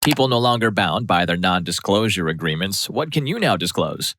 People no longer bound by their non-disclosure agreements. What can you now disclose?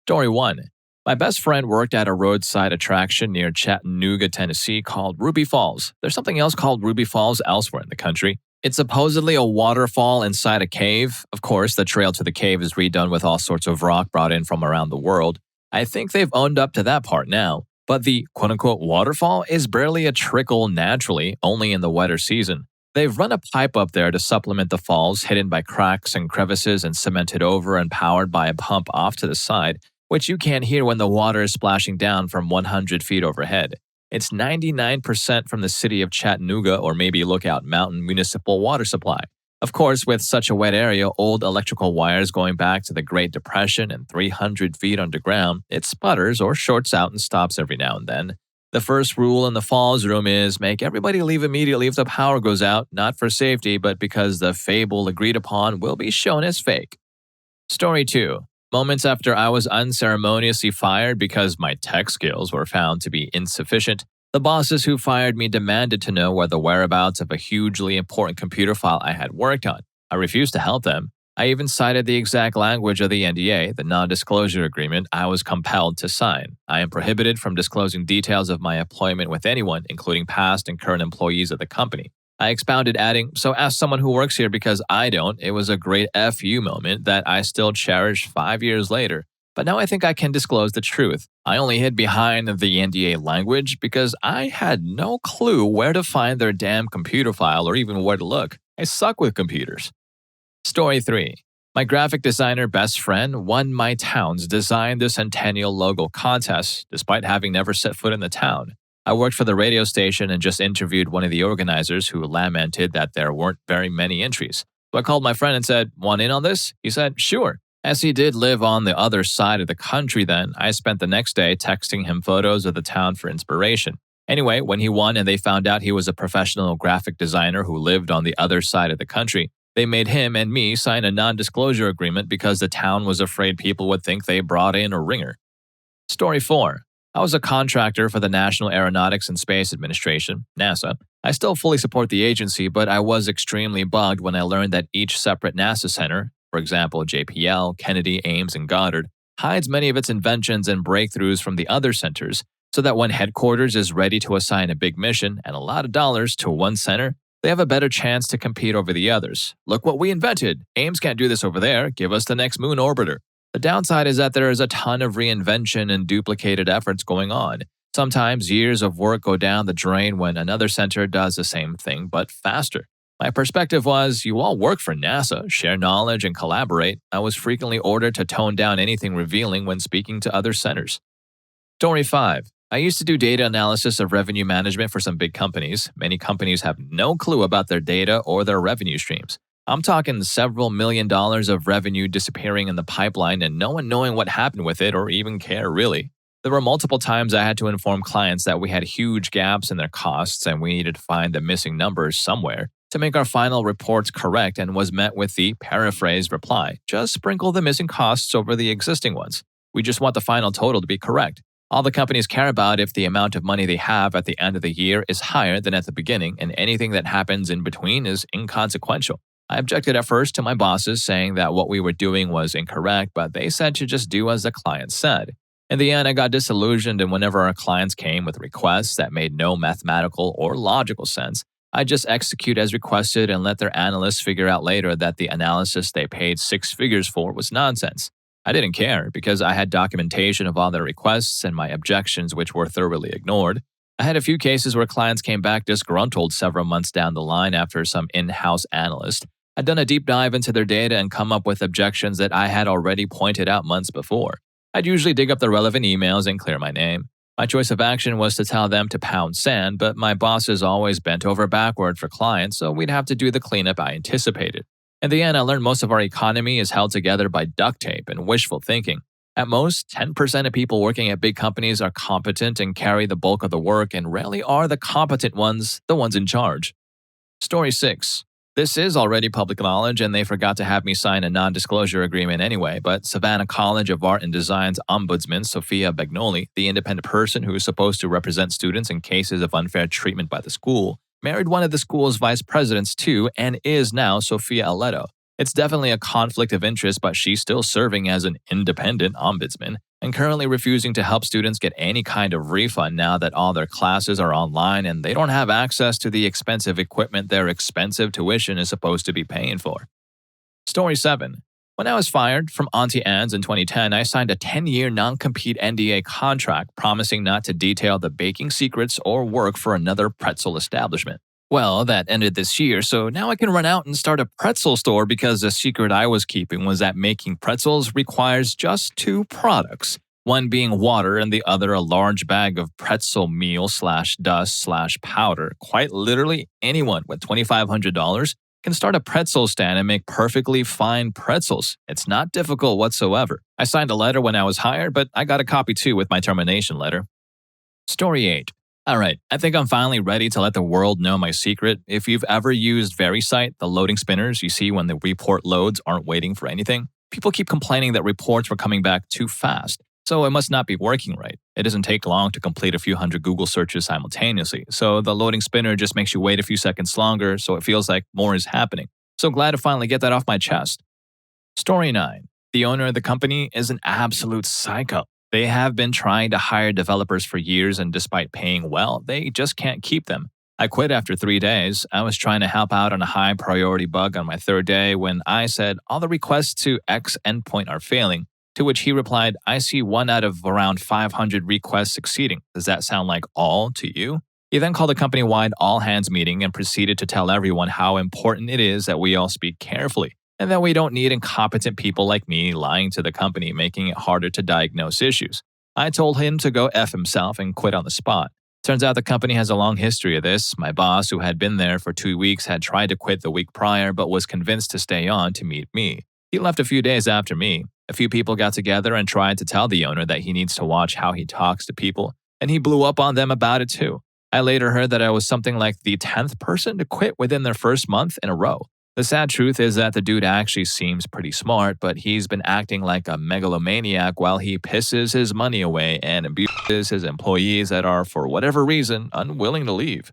Story 1. My best friend worked at a roadside attraction near Chattanooga, Tennessee called Ruby Falls. There's something else called Ruby Falls elsewhere in the country. It's supposedly a waterfall inside a cave. Of course, the trail to the cave is redone with all sorts of rock brought in from around the world. I think they've owned up to that part now. But the quote-unquote waterfall is barely a trickle naturally, only in the wetter season. They've run a pipe up there to supplement the falls, hidden by cracks and crevices and cemented over and powered by a pump off to the side, which you can't hear when the water is splashing down from 100 feet overhead. It's 99% from the city of Chattanooga or maybe Lookout Mountain municipal water supply. Of course, with such a wet area, old electrical wires going back to the Great Depression and 300 feet underground, it sputters or shorts out and stops every now and then. The first rule in the falls room is make everybody leave immediately if the power goes out, not for safety, but because the fable agreed upon will be shown as fake. Story 2. Moments after I was unceremoniously fired because my tech skills were found to be insufficient, the bosses who fired me demanded to know where the whereabouts of a hugely important computer file I had worked on. I refused to help them. I even cited the exact language of the NDA, the non-disclosure agreement I was compelled to sign. I am prohibited from disclosing details of my employment with anyone, including past and current employees of the company. I expounded, adding, so ask someone who works here because I don't. It was a great FU moment that I still cherish 5 years later. But now I think I can disclose the truth. I only hid behind the NDA language because I had no clue where to find their damn computer file or even where to look. I suck with computers. Story 3. My graphic designer best friend won my town's Design the Centennial logo contest, despite having never set foot in the town. I worked for the radio station and just interviewed one of the organizers who lamented that there weren't very many entries. So I called my friend and said, "Want in on this?" He said, "Sure." As he did live on the other side of the country then, I spent the next day texting him photos of the town for inspiration. Anyway, when he won and they found out he was a professional graphic designer who lived on the other side of the country, they made him and me sign a non-disclosure agreement because the town was afraid people would think they brought in a ringer. Story 4. I was a contractor for the National Aeronautics and Space Administration, NASA. I still fully support the agency, but I was extremely bugged when I learned that each separate NASA center, for example, JPL, Kennedy, Ames, and Goddard, hides many of its inventions and breakthroughs from the other centers, so that when headquarters is ready to assign a big mission and a lot of dollars to one center, they have a better chance to compete over the others. Look what we invented. Ames can't do this over there. Give us the next moon orbiter. The downside is that there is a ton of reinvention and duplicated efforts going on. Sometimes years of work go down the drain when another center does the same thing, but faster. My perspective was, you all work for NASA, share knowledge, and collaborate. I was frequently ordered to tone down anything revealing when speaking to other centers. Story 5. I used to do data analysis of revenue management for some big companies. Many companies have no clue about their data or their revenue streams. I'm talking several $1 million of revenue disappearing in the pipeline and no one knowing what happened with it or even care, really. There were multiple times I had to inform clients that we had huge gaps in their costs and we needed to find the missing numbers somewhere to make our final reports correct, and was met with the paraphrased reply, just sprinkle the missing costs over the existing ones. We just want the final total to be correct. All the companies care about if the amount of money they have at the end of the year is higher than at the beginning, and anything that happens in between is inconsequential. I objected at first to my bosses, saying that what we were doing was incorrect, but they said to just do as the client said. In the end, I got disillusioned, and whenever our clients came with requests that made no mathematical or logical sense, I just execute as requested and let their analysts figure out later that the analysis they paid 6 figures for was nonsense. I didn't care because I had documentation of all their requests and my objections, which were thoroughly ignored. I had a few cases where clients came back disgruntled several months down the line after some in-house analyst had done a deep dive into their data and come up with objections that I had already pointed out months before. I'd usually dig up the relevant emails and clear my name. My choice of action was to tell them to pound sand, but my bosses always bent over backward for clients, so we'd have to do the cleanup I anticipated. In the end, I learned most of our economy is held together by duct tape and wishful thinking. At most, 10% of people working at big companies are competent and carry the bulk of the work, and rarely are the competent ones the ones in charge. Story 6. This is already public knowledge, and they forgot to have me sign a non-disclosure agreement anyway, but Savannah College of Art and Design's ombudsman, Sophia Bagnoli, the independent person who is supposed to represent students in cases of unfair treatment by the school, married one of the school's vice presidents too and is now Sophia Aleto. It's definitely a conflict of interest, but she's still serving as an independent ombudsman and currently refusing to help students get any kind of refund now that all their classes are online and they don't have access to the expensive equipment their expensive tuition is supposed to be paying for. Story 7. When I was fired from Auntie Anne's in 2010, I signed a 10-year non-compete NDA contract promising not to detail the baking secrets or work for another pretzel establishment. Well, that ended this year, so now I can run out and start a pretzel store because the secret I was keeping was that making pretzels requires just 2 products, one being water and the other a large bag of pretzel meal/dust/powder. Quite literally, anyone with $2,500 can start a pretzel stand and make perfectly fine pretzels. It's not difficult whatsoever. I signed a letter when I was hired, but I got a copy too with my termination letter. Story 8. Alright, I think I'm finally ready to let the world know my secret. If you've ever used VeriSite, the loading spinners you see when the report loads aren't waiting for anything, people keep complaining that reports were coming back too fast. So it must not be working right. It doesn't take long to complete a few hundred Google searches simultaneously, so the loading spinner just makes you wait a few seconds longer so it feels like more is happening. So glad to finally get that off my chest. Story 9. The owner of the company is an absolute psycho. They have been trying to hire developers for years and despite paying well, they just can't keep them. I quit after 3 days. I was trying to help out on a high priority bug on my 3rd day when I said, all the requests to X endpoint are failing. To which he replied, I see 1 out of around 500 requests succeeding. Does that sound like all to you? He then called a company-wide all-hands meeting and proceeded to tell everyone how important it is that we all speak carefully, and that we don't need incompetent people like me lying to the company, making it harder to diagnose issues. I told him to go F himself and quit on the spot. Turns out the company has a long history of this. My boss, who had been there for 2 weeks, had tried to quit the week prior but was convinced to stay on to meet me. He left a few days after me. A few people got together and tried to tell the owner that he needs to watch how he talks to people, and he blew up on them about it too. I later heard that I was something like the 10th person to quit within their first month in a row. The sad truth is that the dude actually seems pretty smart, but he's been acting like a megalomaniac while he pisses his money away and abuses his employees that are, for whatever reason, unwilling to leave.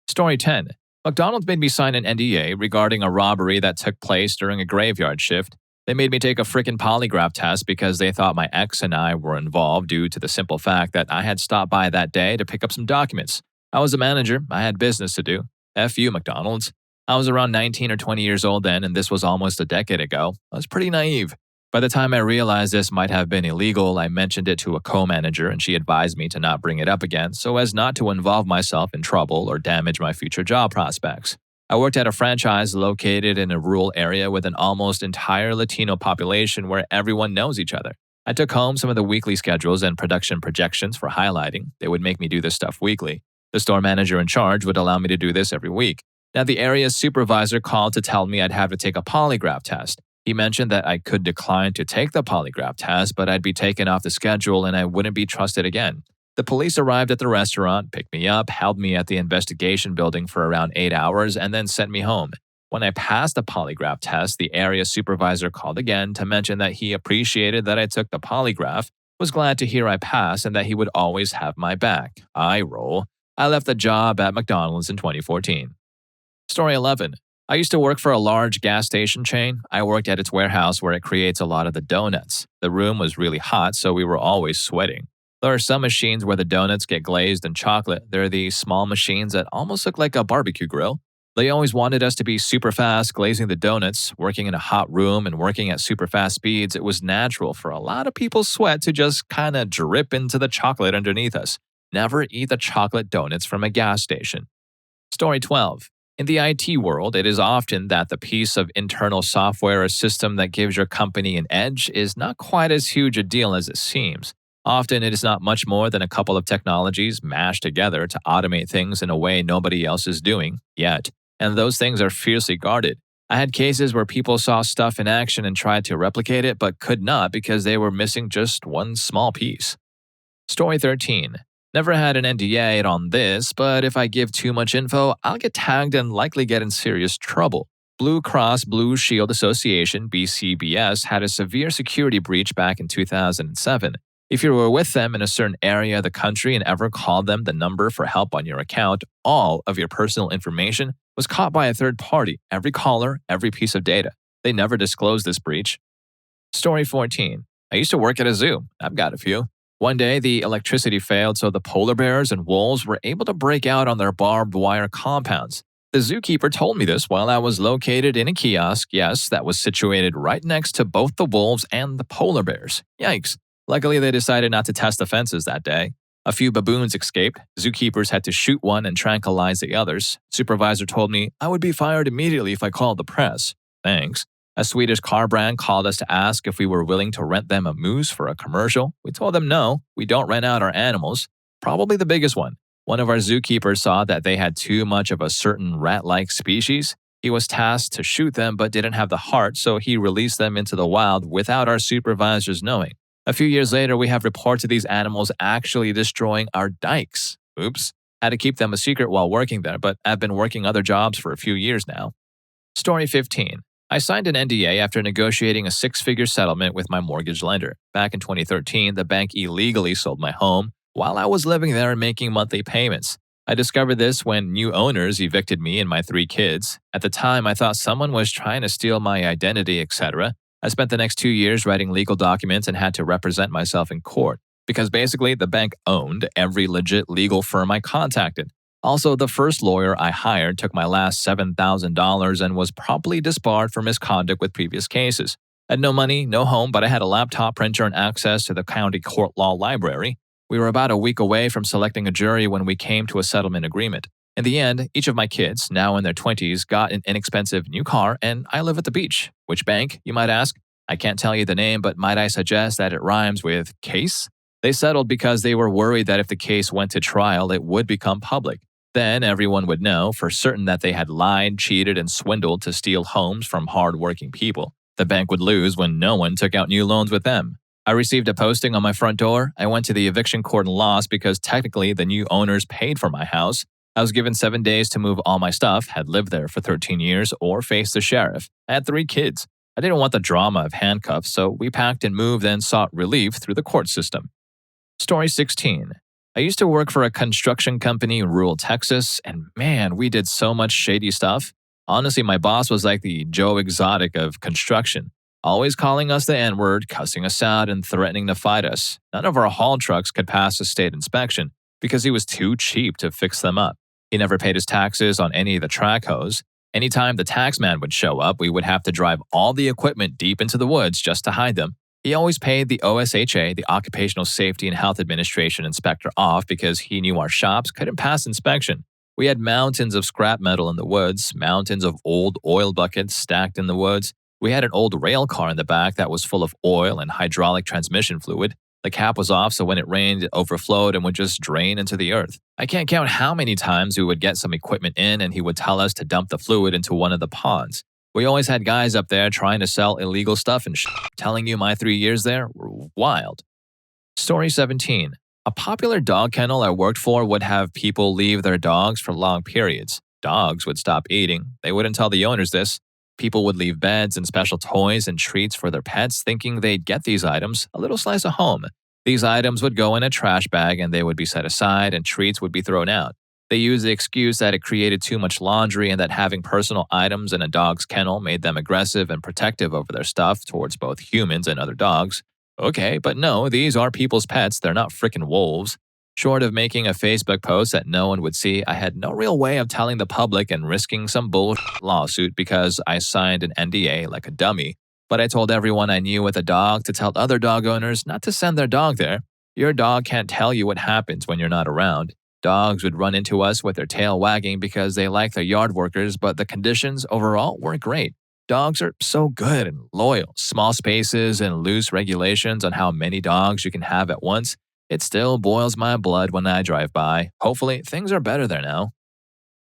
Story 10. McDonald's made me sign an NDA regarding a robbery that took place during a graveyard shift. They made me take a frickin' polygraph test because they thought my ex and I were involved due to the simple fact that I had stopped by that day to pick up some documents. I was a manager. I had business to do. F you, McDonald's. I was around 19 or 20 years old then, and this was almost a decade ago. I was pretty naive. By the time I realized this might have been illegal, I mentioned it to a co-manager and she advised me to not bring it up again so as not to involve myself in trouble or damage my future job prospects. I worked at a franchise located in a rural area with an almost entire Latino population where everyone knows each other. I took home some of the weekly schedules and production projections for highlighting. They would make me do this stuff weekly. The store manager in charge would allow me to do this every week. Now, the area's supervisor called to tell me I'd have to take a polygraph test. He mentioned that I could decline to take the polygraph test, but I'd be taken off the schedule and I wouldn't be trusted again. The police arrived at the restaurant, picked me up, held me at the investigation building for around 8 hours, and then sent me home. When I passed the polygraph test, the area supervisor called again to mention that he appreciated that I took the polygraph, was glad to hear I passed, and that he would always have my back. I roll. I left the job at McDonald's in 2014. Story 11. I used to work for a large gas station chain. I worked at its warehouse where it creates a lot of the donuts. The room was really hot, so we were always sweating. There are some machines where the donuts get glazed in chocolate. They're these small machines that almost look like a barbecue grill. They always wanted us to be super fast glazing the donuts. Working in a hot room and working at super fast speeds, it was natural for a lot of people's sweat to just kind of drip into the chocolate underneath us. Never eat the chocolate donuts from a gas station. Story 12. In the IT world, it is often that the piece of internal software or system that gives your company an edge is not quite as huge a deal as it seems. Often it is not much more than a couple of technologies mashed together to automate things in a way nobody else is doing yet, and those things are fiercely guarded. I had cases where people saw stuff in action and tried to replicate it but could not because they were missing just one small piece. Story 13. Never had an NDA on this, but if I give too much info, I'll get tagged and likely get in serious trouble. Blue Cross Blue Shield Association, BCBS, had a severe security breach back in 2007. If you were with them in a certain area of the country and ever called them the number for help on your account, all of your personal information was caught by a third party, every caller, every piece of data. They never disclosed this breach. Story 14. I used to work at a zoo. I've got a few. One day, the electricity failed, so the polar bears and wolves were able to break out on their barbed wire compounds. The zookeeper told me this while I was located in a kiosk, yes, that was situated right next to both the wolves and the polar bears. Yikes. Luckily, they decided not to test the fences that day. A few baboons escaped. Zookeepers had to shoot one and tranquilize the others. Supervisor told me I would be fired immediately if I called the press. Thanks. A Swedish car brand called us to ask if we were willing to rent them a moose for a commercial. We told them no, we don't rent out our animals. Probably the biggest one. One of our zookeepers saw that they had too much of a certain rat-like species. He was tasked to shoot them but didn't have the heart, so he released them into the wild without our supervisors knowing. A few years later, we have reports of these animals actually destroying our dikes. Oops. Had to keep them a secret while working there, but I've been working other jobs for a few years now. Story 15. I signed an NDA after negotiating a six-figure settlement with my mortgage lender. Back in 2013, the bank illegally sold my home while I was living there and making monthly payments. I discovered this when new owners evicted me and my 3 kids. At the time, I thought someone was trying to steal my identity, etc. I spent the next 2 years writing legal documents and had to represent myself in court because basically the bank owned every legit legal firm I contacted. Also, the first lawyer I hired took my last $7,000 and was promptly disbarred for misconduct with previous cases. I had no money, no home, but I had a laptop printer and access to the county court law library. We were about a week away from selecting a jury when we came to a settlement agreement. In the end, each of my kids, now in their 20s, got an inexpensive new car, and I live at the beach. Which bank, you might ask? I can't tell you the name, but might I suggest that it rhymes with case? They settled because they were worried that if the case went to trial, it would become public. Then everyone would know for certain that they had lied, cheated, and swindled to steal homes from hard-working people. The bank would lose when no one took out new loans with them. I received a posting on my front door. I went to the eviction court and lost because technically the new owners paid for my house. I was given 7 days to move all my stuff, had lived there for 13 years, or face the sheriff. I had 3 kids. I didn't want the drama of handcuffs, so we packed and moved and sought relief through the court system. Story 16. I used to work for a construction company in rural Texas, and man, we did so much shady stuff. Honestly, my boss was like the Joe Exotic of construction, always calling us the N-word, cussing us out, and threatening to fight us. None of our haul trucks could pass a state inspection because he was too cheap to fix them up. He never paid his taxes on any of the track hose. Anytime the taxman would show up, we would have to drive all the equipment deep into the woods just to hide them. He always paid the OSHA, the Occupational Safety and Health Administration inspector, off because he knew our shops couldn't pass inspection. We had mountains of scrap metal in the woods, mountains of old oil buckets stacked in the woods. We had an old rail car in the back that was full of oil and hydraulic transmission fluid. The cap was off, so when it rained, it overflowed and would just drain into the earth. I can't count how many times we would get some equipment in and he would tell us to dump the fluid into one of the ponds. We always had guys up there trying to sell illegal stuff and telling you my 3 years there were wild. Story 17. A popular dog kennel I worked for would have people leave their dogs for long periods. Dogs would stop eating. They wouldn't tell the owners this. People would leave beds and special toys and treats for their pets thinking they'd get these items, a little slice of home. These items would go in a trash bag and they would be set aside and treats would be thrown out. They used the excuse that it created too much laundry and that having personal items in a dog's kennel made them aggressive and protective over their stuff towards both humans and other dogs. Okay, but no, these are people's pets, they're not frickin' wolves. Short of making a Facebook post that no one would see, I had no real way of telling the public and risking some bullshit lawsuit because I signed an NDA like a dummy. But I told everyone I knew with a dog to tell other dog owners not to send their dog there. Your dog can't tell you what happens when you're not around. Dogs would run into us with their tail wagging because they like their yard workers, but the conditions overall weren't great. Dogs are so good and loyal. Small spaces and loose regulations on how many dogs you can have at once. It still boils my blood when I drive by. Hopefully, things are better there now.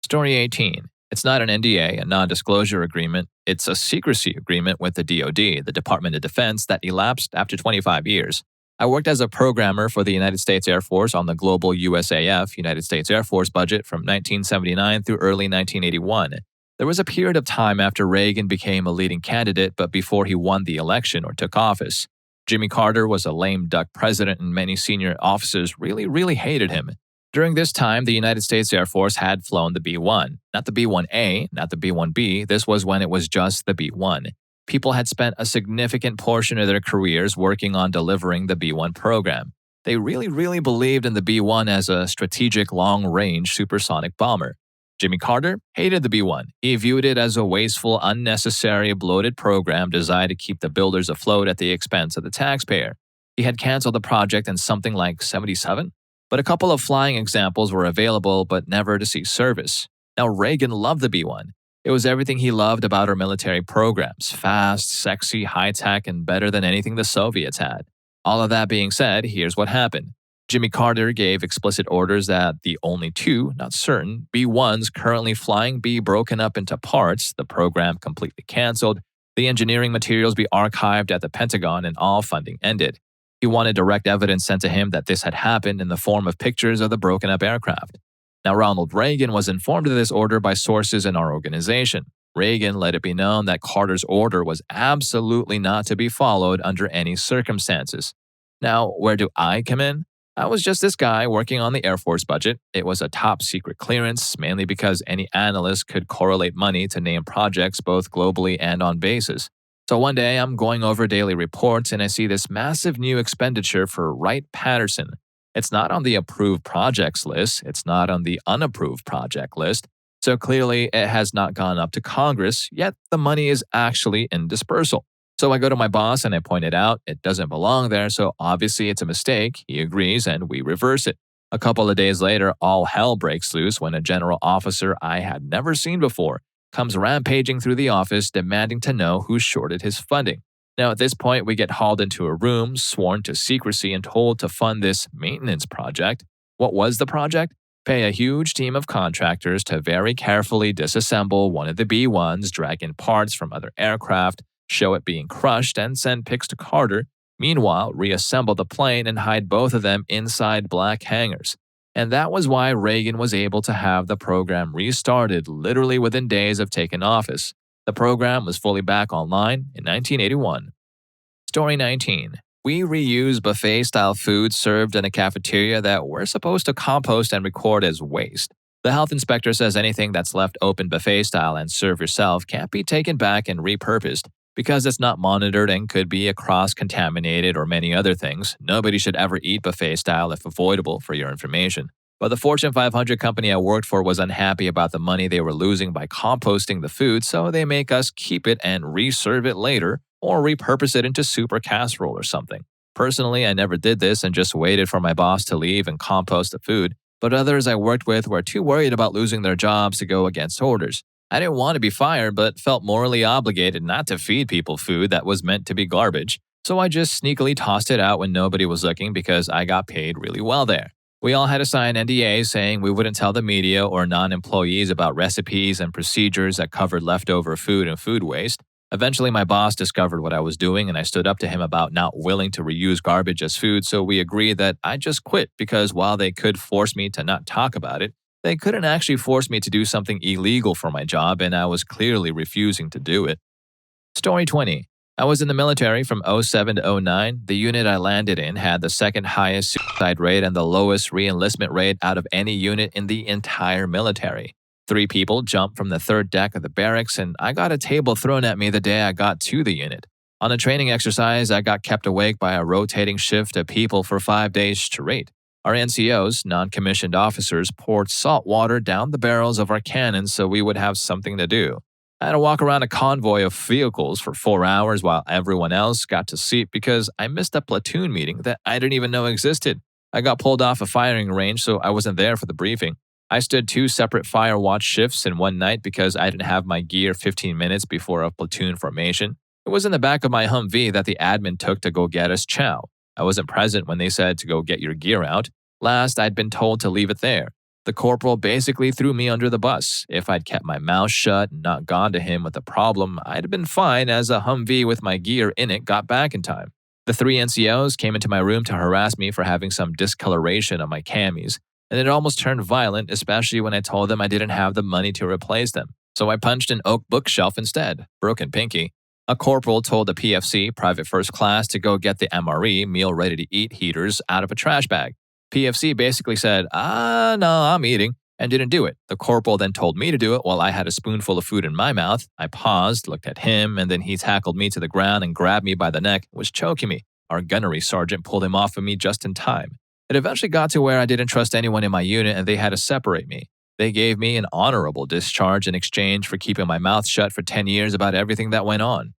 Story 18. It's not an NDA, a non-disclosure agreement. It's a secrecy agreement with the DoD, the Department of Defense, that elapsed after 25 years. I worked as a programmer for the United States Air Force on the global USAF, United States Air Force budget from 1979 through early 1981. There was a period of time after Reagan became a leading candidate, but before he won the election or took office. Jimmy Carter was a lame duck president and many senior officers really hated him. During this time, the United States Air Force had flown the B-1. Not the B-1A, not the B-1B, this was when it was just the B-1. People had spent a significant portion of their careers working on delivering the B-1 program. They really believed in the B-1 as a strategic long-range supersonic bomber. Jimmy Carter hated the B-1. He viewed it as a wasteful, unnecessary, bloated program designed to keep the builders afloat at the expense of the taxpayer. He had canceled the project in something like 77, but a couple of flying examples were available but never to see service. Now, Reagan loved the B-1. It was everything he loved about our military programs: fast, sexy, high-tech, and better than anything the Soviets had. All of that being said, here's what happened. Jimmy Carter gave explicit orders that the only two, not certain, B-1s currently flying be broken up into parts, the program completely canceled, the engineering materials be archived at the Pentagon, and all funding ended. He wanted direct evidence sent to him that this had happened in the form of pictures of the broken up aircraft. Now, Ronald Reagan was informed of this order by sources in our organization. Reagan let it be known that Carter's order was absolutely not to be followed under any circumstances. Now, where do I come in? I was just this guy working on the Air Force budget. It was a top secret clearance, mainly because any analyst could correlate money to name projects both globally and on basis. So one day I'm going over daily reports and I see this massive new expenditure for Wright-Patterson. It's not on the approved projects list. It's not on the unapproved project list. So clearly it has not gone up to Congress, yet the money is actually in dispersal. So I go to my boss and I point it out. It doesn't belong there, so obviously it's a mistake. He agrees and we reverse it. A couple of days later, all hell breaks loose when a general officer I had never seen before comes rampaging through the office demanding to know who shorted his funding. Now at this point, we get hauled into a room, sworn to secrecy, and told to fund this maintenance project. What was the project? Pay a huge team of contractors to very carefully disassemble one of the B-1s, drag in parts from other aircraft, show it being crushed, and send pics to Carter. Meanwhile, reassemble the plane and hide both of them inside black hangars. And that was why Reagan was able to have the program restarted literally within days of taking office. The program was fully back online in 1981. Story 19. We reuse buffet-style food served in a cafeteria that we're supposed to compost and record as waste. The health inspector says anything that's left open buffet-style and serve yourself can't be taken back and repurposed. Because it's not monitored and could be cross-contaminated or many other things, nobody should ever eat buffet-style if avoidable, for your information. But the Fortune 500 company I worked for was unhappy about the money they were losing by composting the food, so they make us keep it and reserve it later or repurpose it into soup or casserole or something. Personally, I never did this and just waited for my boss to leave and compost the food, but others I worked with were too worried about losing their jobs to go against orders. I didn't want to be fired, but felt morally obligated not to feed people food that was meant to be garbage, so I just sneakily tossed it out when nobody was looking because I got paid really well there. We all had to sign NDAs saying we wouldn't tell the media or non-employees about recipes and procedures that covered leftover food and food waste. Eventually, my boss discovered what I was doing and I stood up to him about not willing to reuse garbage as food, so we agreed that I just quit because while they could force me to not talk about it, they couldn't actually force me to do something illegal for my job, and I was clearly refusing to do it. Story 20. I was in the military from 07 to 09. The unit I landed in had the second highest suicide rate and the lowest re-enlistment rate out of any unit in the entire military. 3 people jumped from the 3rd deck of the barracks, and I got a table thrown at me the day I got to the unit. On a training exercise, I got kept awake by a rotating shift of people for 5 days straight. Our NCOs, non-commissioned officers, poured salt water down the barrels of our cannons so we would have something to do. I had to walk around a convoy of vehicles for 4 hours while everyone else got to sleep because I missed a platoon meeting that I didn't even know existed. I got pulled off a firing range, so I wasn't there for the briefing. I stood 2 separate fire watch shifts in one night because I didn't have my gear 15 minutes before a platoon formation. It was in the back of my Humvee that the admin took to go get us chow. I wasn't present when they said to go get your gear out. Last, I'd been told to leave it there. The corporal basically threw me under the bus. If I'd kept my mouth shut and not gone to him with a problem, I'd have been fine as a Humvee with my gear in it got back in time. The 3 NCOs came into my room to harass me for having some discoloration on my camis, and it almost turned violent, especially when I told them I didn't have the money to replace them. So I punched an oak bookshelf instead. Broken pinky. A corporal told the PFC, Private First Class, to go get the MRE, meal ready to eat heaters, out of a trash bag. PFC basically said, no, I'm eating. and didn't do it. The corporal then told me to do it while I had a spoonful of food in my mouth. I paused, looked at him, and then he tackled me to the ground and grabbed me by the neck, was choking me. Our gunnery sergeant pulled him off of me just in time. It eventually got to where I didn't trust anyone in my unit and they had to separate me. They gave me an honorable discharge in exchange for keeping my mouth shut for 10 years about everything that went on.